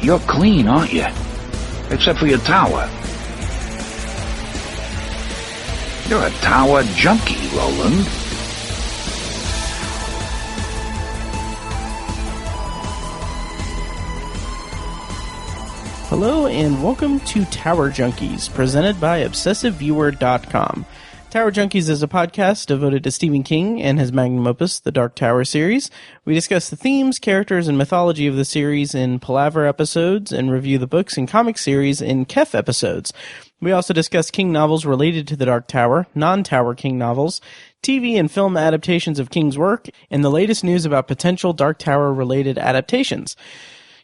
You're clean, aren't you? Except for your tower. You're a tower junkie, Roland. Hello and welcome to Tower Junkies, presented by ObsessiveViewer.com. Tower Junkies is a podcast devoted to Stephen King and his magnum opus, the Dark Tower series. We discuss the themes, characters, and mythology of the series in Palaver episodes and review the books and comic series in Kef episodes. We also discuss King novels related to the Dark Tower, non-Tower King novels, TV and film adaptations of King's work, and the latest news about potential Dark Tower-related adaptations.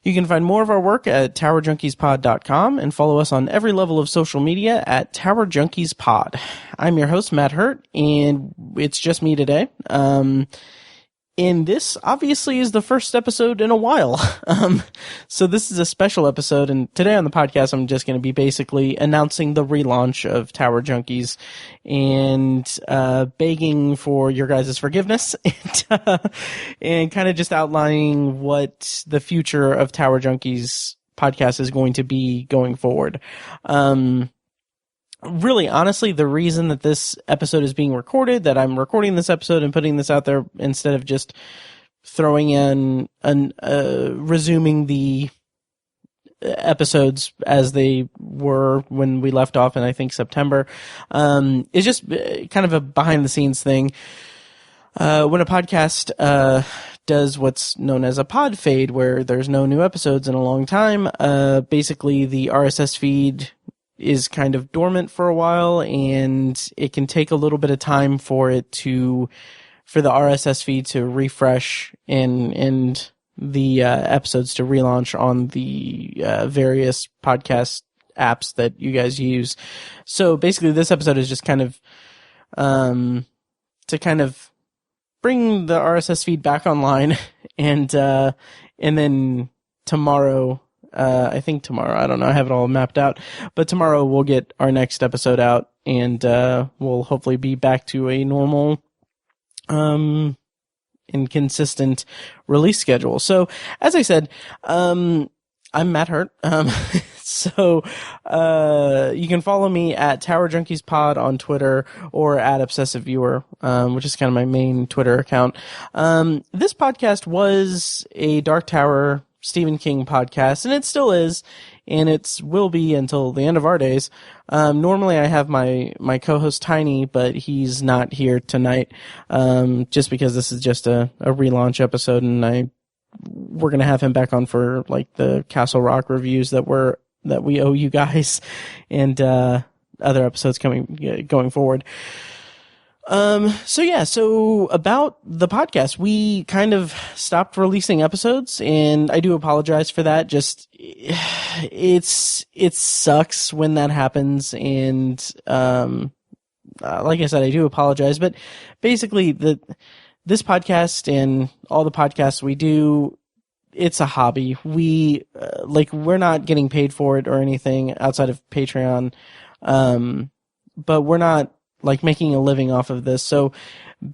You can find more of our work at TowerJunkiesPod.com and follow us on every level of social media at TowerJunkiesPod. I'm your host, Matt Hurt, and it's just me today. And this obviously is the first episode in a while. So this is a special episode, and today on the podcast I'm just going to be basically announcing the relaunch of Tower Junkies and begging for your guys' forgiveness and kind of just outlining what the future of Tower Junkies podcast is going to be going forward. Really, honestly, the reason that this episode is being recorded, that I'm recording this episode and putting this out there instead of just throwing in resuming the episodes as they were when we left off in, I think, September, is just kind of a behind the scenes thing. When a podcast does what's known as a pod fade, where there's no new episodes in a long time, basically the RSS feed is kind of dormant for a while, and it can take a little bit of time for the RSS feed to refresh and the episodes to relaunch on the various podcast apps that you guys use. So basically this episode is just kind of to kind of bring the RSS feed back online, and then tomorrow, I think tomorrow, I don't know, I have it all mapped out, but tomorrow we'll get our next episode out, and we'll hopefully be back to a normal and consistent release schedule. So, as I said, I'm Matt Hurt. So you can follow me at Tower Junkies Pod on Twitter or at Obsessive Viewer, which is kind of my main Twitter account. This podcast was a Dark Tower Stephen King podcast, and it still is, and it will be until the end of our days. Normally I have my co-host Tiny, but he's not here tonight, just because this is just a relaunch episode, and we're going to have him back on for like the Castle Rock reviews that we owe you guys, and other episodes going forward. So about the podcast, we kind of stopped releasing episodes, and I do apologize for that. Just, it sucks when that happens, and, like I said, I do apologize, but basically this podcast and all the podcasts we do, it's a hobby. We're not getting paid for it or anything outside of Patreon. But we're not like making a living off of this. So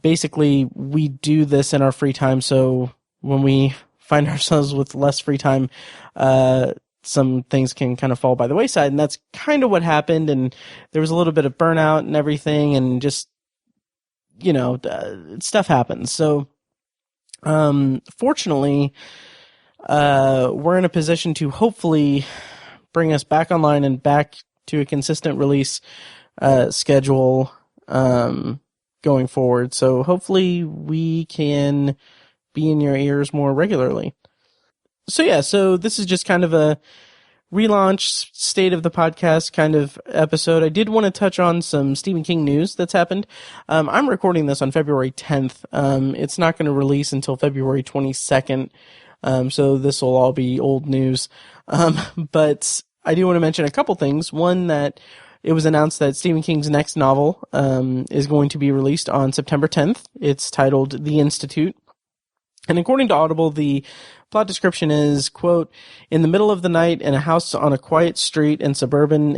basically we do this in our free time. So when we find ourselves with less free time, some things can kind of fall by the wayside, and that's kind of what happened. And there was a little bit of burnout and everything, and just, stuff happens. So, fortunately, we're in a position to hopefully bring us back online and back to a consistent release, schedule, going forward. So hopefully we can be in your ears more regularly. So this is just kind of a relaunch, state of the podcast kind of episode. I did want to touch on some Stephen King news that's happened. I'm recording this on February 10th. It's not going to release until February 22nd. So this will all be old news. But I do want to mention a couple things. One, that it was announced that Stephen King's next novel is going to be released on September 10th. It's titled The Institute. And according to Audible, the plot description is, quote, in the middle of the night in a house on a quiet street in suburban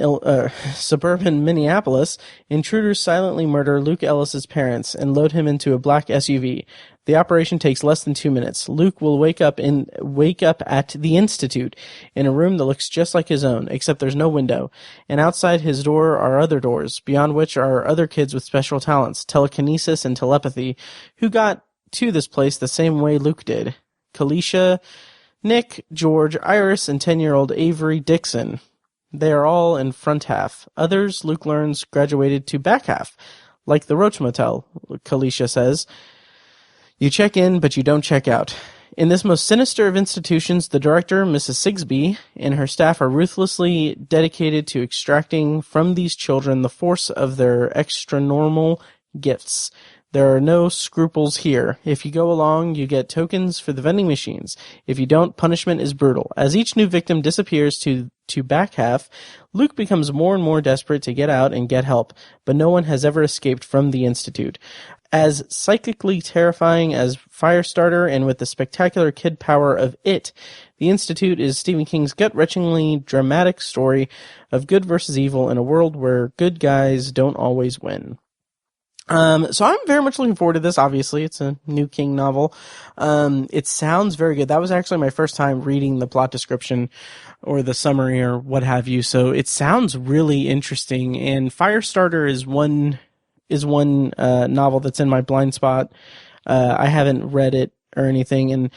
Minneapolis, intruders silently murder Luke Ellis's parents and load him into a black SUV. The operation takes less than 2 minutes. Luke will wake up at the Institute in a room that looks just like his own, except there's no window. And outside his door are other doors, beyond which are other kids with special talents, telekinesis and telepathy, who got to this place the same way Luke did. Kalisha, Nick, George, Iris, and 10-year-old Avery Dixon. They are all in front half. Others, Luke learns, graduated to back half. Like the Roach Motel, Kalisha says. You check in, but you don't check out. In this most sinister of institutions, the director, Mrs. Sigsbee, and her staff are ruthlessly dedicated to extracting from these children the force of their extra-normal gifts. There are no scruples here. If you go along, you get tokens for the vending machines. If you don't, punishment is brutal. As each new victim disappears to back half, Luke becomes more and more desperate to get out and get help, but no one has ever escaped from the Institute. As psychically terrifying as Firestarter and with the spectacular kid power of It, The Institute is Stephen King's gut-wrenchingly dramatic story of good versus evil in a world where good guys don't always win. So I'm very much looking forward to this. Obviously, it's a new King novel. It sounds very good. That was actually my first time reading the plot description or the summary or what have you. So it sounds really interesting. And Firestarter is one novel that's in my blind spot. I haven't read it or anything. And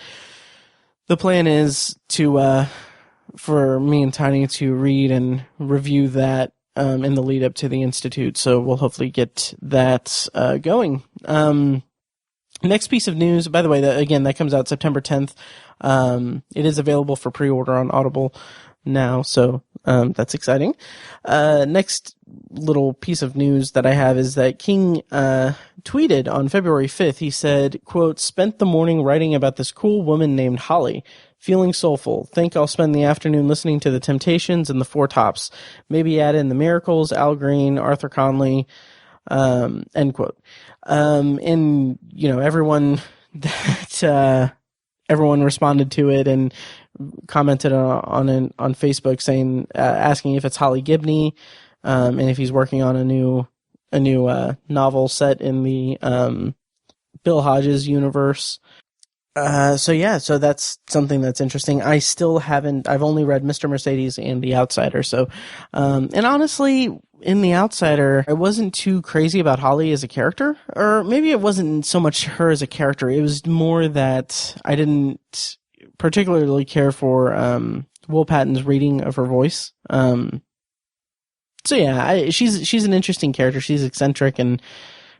the plan is for me and Tiny to read and review that in the lead up to the Institute, so we'll hopefully get that going. Next piece of news, by the way, that comes out September 10th. It is available for pre-order on Audible now, so that's exciting. Next little piece of news that I have is that King tweeted on February 5th. He said, quote, spent the morning writing about this cool woman named Holly. Feeling soulful. Think I'll spend the afternoon listening to the Temptations and the Four Tops. Maybe add in the Miracles, Al Green, Arthur Conley, end quote. And, everyone responded to it and commented on Facebook saying, asking if it's Holly Gibney, and if he's working on a new novel set in the, Bill Hodges universe. So that's something that's interesting. I've only read Mr. Mercedes and The Outsider. So, and honestly, in The Outsider, I wasn't too crazy about Holly as a character, or maybe it wasn't so much her as a character. It was more that I didn't particularly care for, Will Patton's reading of her voice. She's an interesting character. She's eccentric and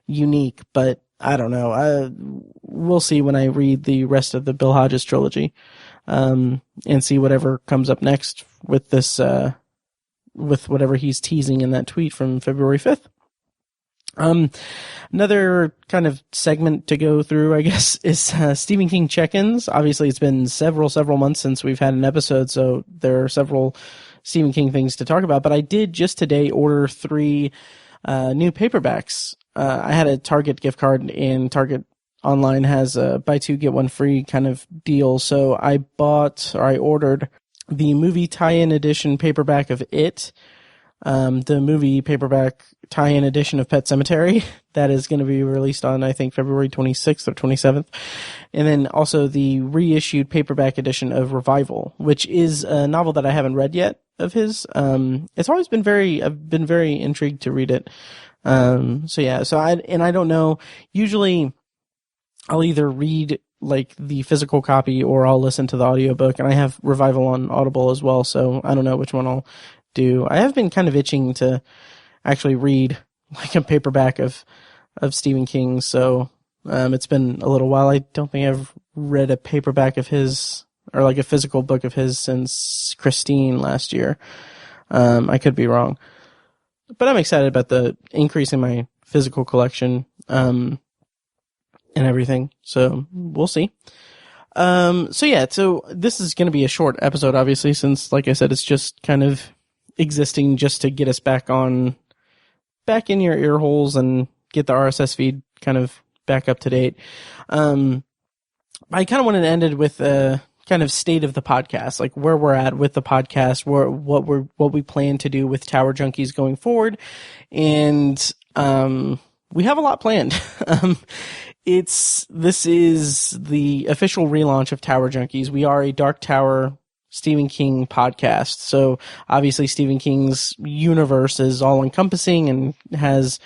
unique, but I don't know. We'll see when I read the rest of the Bill Hodges trilogy, and see whatever comes up next with this, with whatever he's teasing in that tweet from February 5th. Another kind of segment to go through, I guess, is Stephen King check-ins. Obviously, it's been several months since we've had an episode, so there are several Stephen King things to talk about. But I did just today order 3 new paperbacks. I had a Target gift card, and Target online has a buy 2 get 1 free kind of deal. So I ordered the movie tie-in edition paperback of It, the movie paperback tie-in edition of Pet Sematary that is going to be released on, I think, February 26th or 27th. And then also the reissued paperback edition of Revival, which is a novel that I haven't read yet of his. It's always been I've been very intrigued to read it. I don't know, usually I'll either read like the physical copy or I'll listen to the audiobook, and I have Revival on Audible as well, so I don't know which one I'll do. I have been kind of itching to actually read like a paperback of Stephen King, so it's been a little while. I don't think I've read a paperback of his or like a physical book of his since Christine last year. I could be wrong. But I'm excited about the increase in my physical collection, and everything. So we'll see. So this is going to be a short episode, obviously, since, like I said, it's just kind of existing just to get us back in your ear holes and get the RSS feed kind of back up to date. I kind of wanted to end it with a kind of state of the podcast, like where we're at with the podcast, what we plan to do with Tower Junkies going forward, and we have a lot planned. This is the official relaunch of Tower Junkies. We are a Dark Tower Stephen King podcast, so obviously Stephen King's universe is all encompassing and has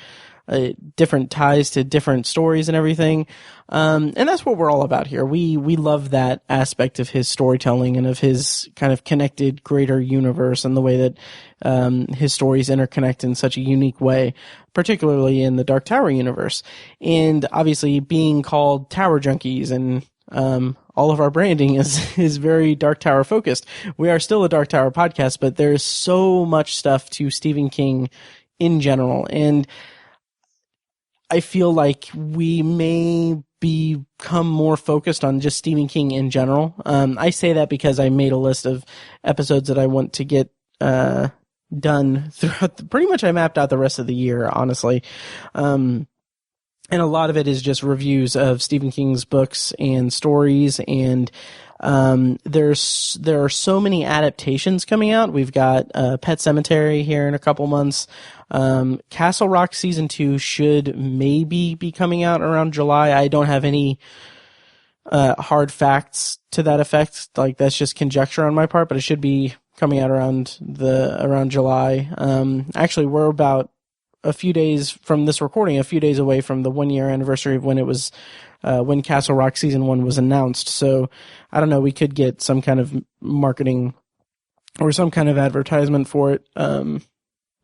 different ties to different stories and everything. And that's what we're all about here. We love that aspect of his storytelling and of his kind of connected greater universe and the way that his stories interconnect in such a unique way, particularly in the Dark Tower universe. And obviously being called Tower Junkies and all of our branding is very Dark Tower focused. We are still a Dark Tower podcast, but there's so much stuff to Stephen King in general. And I feel like we may become more focused on just Stephen King in general. I say that because I made a list of episodes that I want to get done throughout. Pretty much I mapped out the rest of the year, honestly. And a lot of it is just reviews of Stephen King's books and stories. And there are so many adaptations coming out. We've got Pet Sematary here in a couple months. Castle Rock season 2 should maybe be coming out around July. I don't have any hard facts to that effect. Like, that's just conjecture on my part, but it should be coming out around July. Actually, we're about a few days from this recording, a few days away from the 1 year anniversary of when it was when Castle Rock season 1 was announced. So I don't know, we could get some kind of marketing or some kind of advertisement for it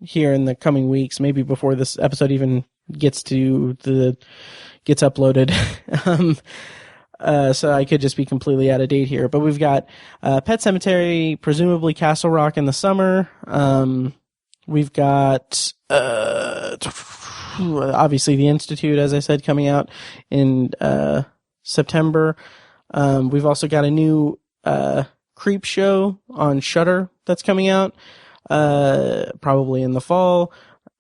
here in the coming weeks, maybe before this episode even gets uploaded. So I could just be completely out of date here, but we've got Pet Sematary, presumably Castle Rock in the summer. We've got obviously The Institute, as I said, coming out in September. We've also got a new Creep show on Shudder that's coming out probably in the fall.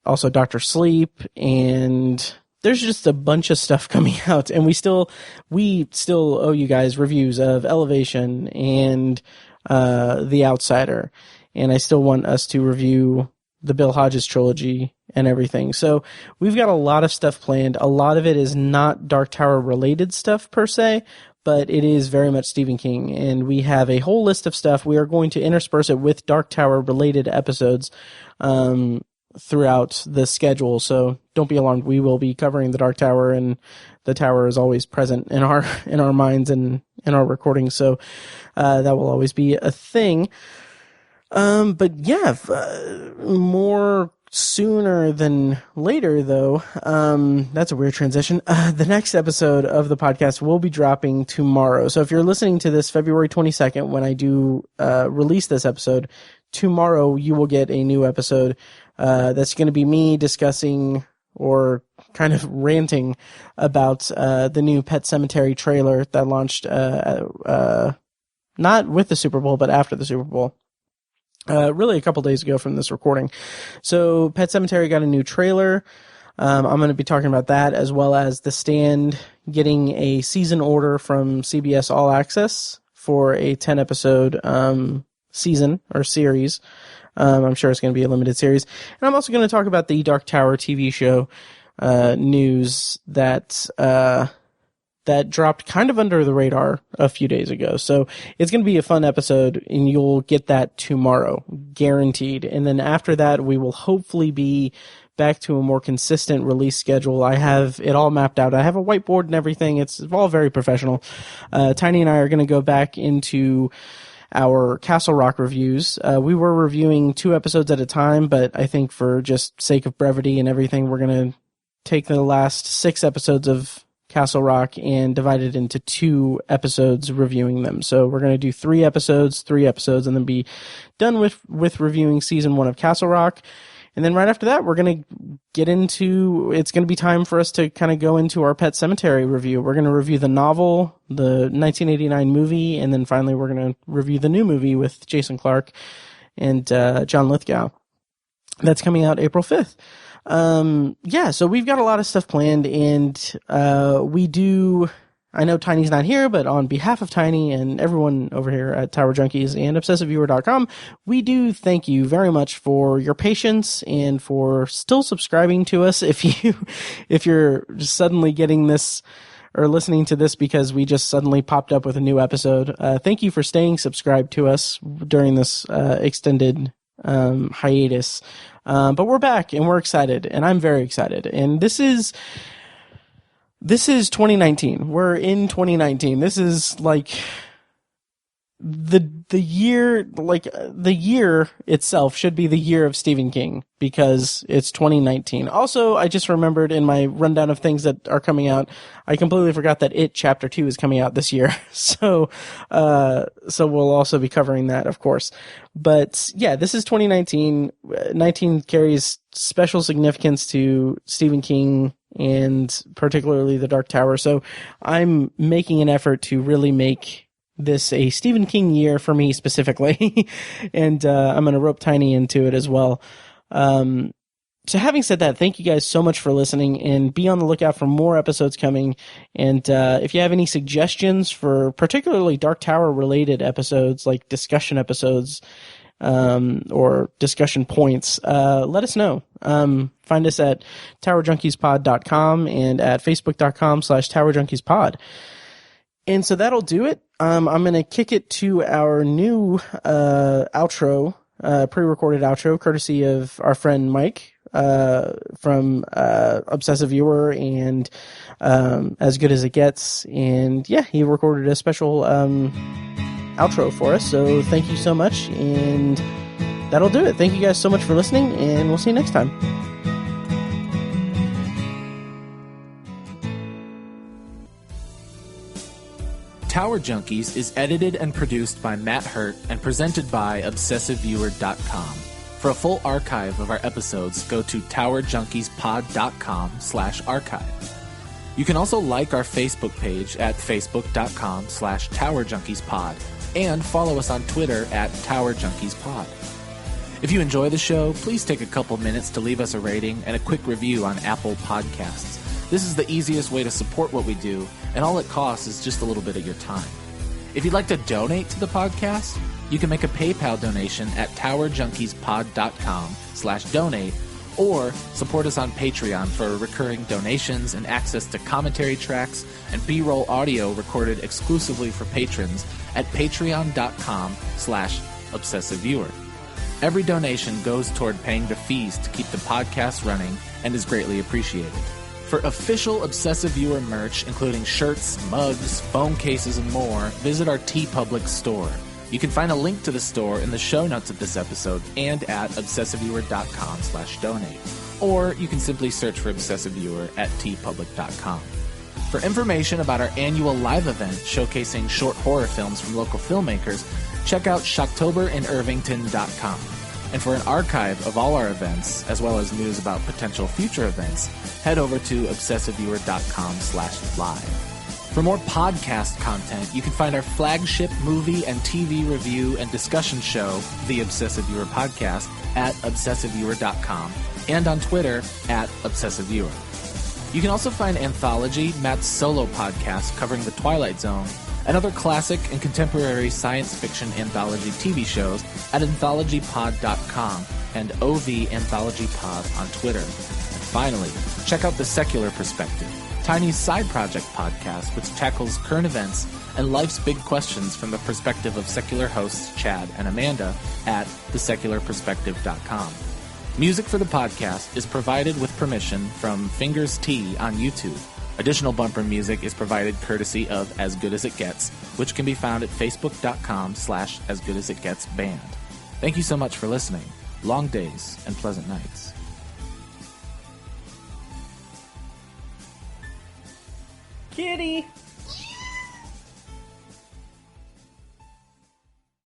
Also Dr. Sleep, and there's just a bunch of stuff coming out, and we still owe you guys reviews of Elevation and The Outsider, and I still want us to review the Bill Hodges trilogy and everything. So we've got a lot of stuff planned. A lot of it is not Dark Tower related stuff per se, but it is very much Stephen King, and we have a whole list of stuff. We are going to intersperse it with Dark Tower related episodes throughout the schedule, so don't be alarmed. We will be covering the Dark Tower, and the Tower is always present in our minds and in our recordings, so that will always be a thing. But yeah, more sooner than later, though. That's a weird transition. The next episode of the podcast will be dropping tomorrow. So if you're listening to this February 22nd, when I do release this episode, tomorrow you will get a new episode. That's going to be me discussing or kind of ranting about the new Pet Sematary trailer that launched not with the Super Bowl, but after the Super Bowl. Really a couple days ago from this recording. So Pet Sematary got a new trailer. I'm going to be talking about that, as well as The Stand getting a season order from CBS All Access for a 10 episode season or series. I'm sure it's going to be a limited series. And I'm also going to talk about the Dark Tower TV show news that dropped kind of under the radar a few days ago. So it's going to be a fun episode, and you'll get that tomorrow, guaranteed. And then after that, we will hopefully be back to a more consistent release schedule. I have it all mapped out. I have a whiteboard and everything. It's all very professional. Tiny and I are going to go back into our Castle Rock reviews. We were reviewing 2 episodes at a time, but I think for just sake of brevity and everything, we're going to take the last 6 episodes of Castle Rock and divide it into 2 episodes reviewing them. So we're going to do 3 episodes, and then be done with reviewing season 1 of Castle Rock. And then right after that, we're going to get into, it's going to be time for us to kind of go into our Pet Sematary review. We're going to review the novel, the 1989 movie, and then finally we're going to review the new movie with Jason Clarke and John Lithgow. That's coming out April 5th. So we've got a lot of stuff planned, and we do, I know Tiny's not here, but on behalf of Tiny and everyone over here at Tower Junkies and ObsessiveViewer.com, we do thank you very much for your patience and for still subscribing to us. If you're suddenly getting this or listening to this because we just suddenly popped up with a new episode, thank you for staying subscribed to us during this extended hiatus. But we're back and we're excited, and I'm very excited. And this is 2019. We're in 2019. This is like the year, like the year itself should be the year of Stephen King because it's 2019. Also, I just remembered in my rundown of things that are coming out, I completely forgot that It Chapter 2 is coming out this year. So we'll also be covering that, of course. But yeah, this is 2019. 19 carries special significance to Stephen King and particularly The Dark Tower. So I'm making an effort to really make this a Stephen King year for me specifically. And I'm going to rope Tiny into it as well. So having said that, thank you guys so much for listening, and be on the lookout for more episodes coming. And if you have any suggestions for particularly Dark Tower related episodes, like discussion episodes, or discussion points, let us know. Find us at towerjunkiespod.com and at facebook.com/towerjunkiespod. And so that'll do it. I'm going to kick it to our new outro, pre-recorded outro, courtesy of our friend Mike from Obsessive Viewer and As Good As It Gets. And yeah, he recorded a special outro for us. So thank you so much. And that'll do it. Thank you guys so much for listening, and we'll see you next time. Tower Junkies is edited and produced by Matt Hurt and presented by ObsessiveViewer.com. For a full archive of our episodes, go to towerjunkiespod.com/archive. You can also like our Facebook page at facebook.com/towerjunkiespod and follow us on Twitter at towerjunkiespod. If you enjoy the show, please take a couple minutes to leave us a rating and a quick review on Apple Podcasts. This is the easiest way to support what we do, and all it costs is just a little bit of your time. If you'd like to donate to the podcast, you can make a PayPal donation at towerjunkiespod.com/donate, or support us on Patreon for recurring donations and access to commentary tracks and B-roll audio recorded exclusively for patrons at patreon.com/obsessiveviewer. Every donation goes toward paying the fees to keep the podcast running and is greatly appreciated. For official Obsessive Viewer merch, including shirts, mugs, phone cases, and more, visit our TeePublic store. You can find a link to the store in the show notes of this episode and at obsessiveviewer.com/donate. Or you can simply search for Obsessive Viewer at teepublic.com. For information about our annual live event showcasing short horror films from local filmmakers, check out shocktoberinirvington.com. And for an archive of all our events, as well as news about potential future events, head over to obsessiveviewer.com/live. For more podcast content, you can find our flagship movie and TV review and discussion show, The Obsessive Viewer Podcast, at obsessiveviewer.com and on Twitter at obsessiveviewer. You can also find Anthology, Matt's solo podcast covering The Twilight Zone, and other classic and contemporary science fiction anthology TV shows at anthologypod.com and OV Anthology Pod on Twitter. And finally, check out The Secular Perspective, Tiny's side project podcast, which tackles current events and life's big questions from the perspective of secular hosts Chad and Amanda at thesecularperspective.com. Music for the podcast is provided with permission from Fingers T on YouTube. Additional bumper music is provided courtesy of As Good As It Gets, which can be found at facebook.com/asgoodasitgetsband. Thank you so much for listening. Long days and pleasant nights. Kitty!